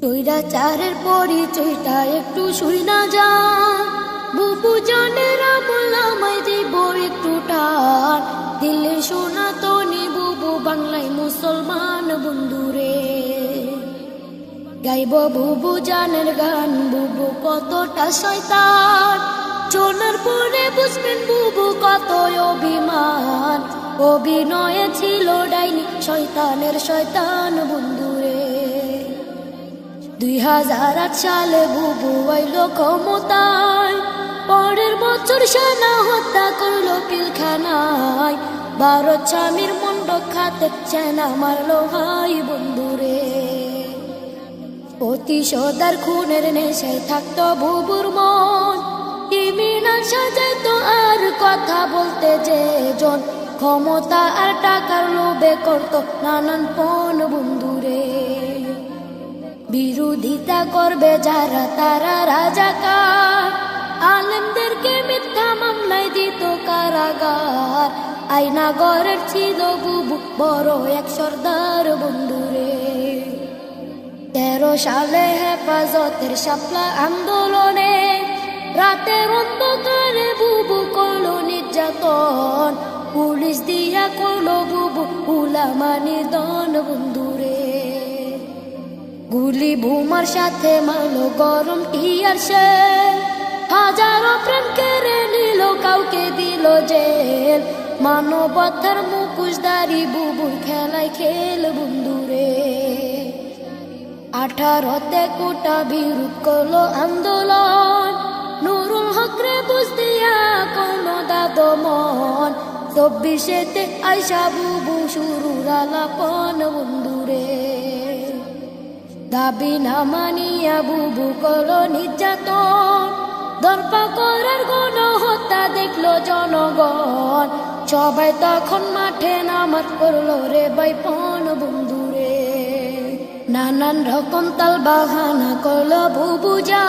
স্বৈরাচারের পরিচয়টা একটু শুই না যা বুবু জানের আমল আমায় দিব একটু টান দিলে সনাতনী বুবু বাংলায় মুসলমান বন্ধুরে গাইব বুবু জানের গান বুবু কতটা শয়তান শোনার পরে বুঝবেন বুবু কত অভিমান অভিনয়ে ছিল ডাইনি শয়তানের শয়তান বন্ধুরে 2008 সালে বুবু আইলো ক্ষমতায় পরের বছর সেনা হত্যা করলো পিলখানায় ভারত স্বামীর মন্ডক খাতে সেনা মারলো ভাই বন্ধুরে প্রতিশোধার খুনের নেশায় থাকতো বুবুর মন ক্রিমিনাল সাজাইতো আর কথা বলতে যে জন ক্ষমতা আর টাকার লোভে করতো নানান পণ বন্ধুরে বিরোধিতা করবে যারা তারা রাজাকার আলেমদেরকে মিথ্যা মামলায় দিত কারাগার আয়নাগরের ছিল বুবু বড় এক সর্দার বন্ধুরে 13 সালে হেফাজতের শাপলা আন্দোলনে রাতের অন্ধকারে বুবু করলো নির্যাতন পুলিশ দিয়া করলো বুবু উলামা নির্দন বন্ধুরে গুলি বোমার সাথে মারলো গরম টিয়ার শেল হাজারো প্রাণ কেড়ে নিল কাউকে দিল জেল মানবতার মুখোশধারী বুবুর খেলায় খেল বন্ধুরে 18তে কোটা বিরোধ করলো আন্দোলন নুরুল হকরে বুঝ দিয়া করলো দাদমন 24তে আইসা বুবু শুরুর আলাপন বন্ধুরে দাবি না মানিয়া বুবু করলো নির্যাতন দরপা করার গণহত্যা দেখলো জনগণ সবাই তখন মাঠে নামাজ পড়লো রে বাইপন বন্ধুরে নানান রকম তাল বাহানা করলো বুবু যা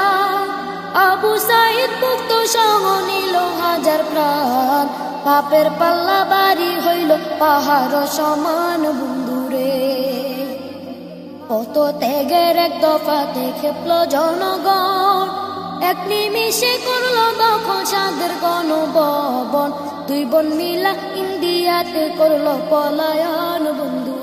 আবু সাইদ মুক্ত সহ নিল হাজার প্রাণ পাপের পাল্লা বাড়ি হইল পাহাড় সমান বন্ধুরে কত ত্যাগের এক দফাতে খেপল জনগণ এক নিমিষে করলো দখল সাদের গণভবন 2 বোন মিলা ইন্ডিয়াতে করলো পলায়ন বন্ধু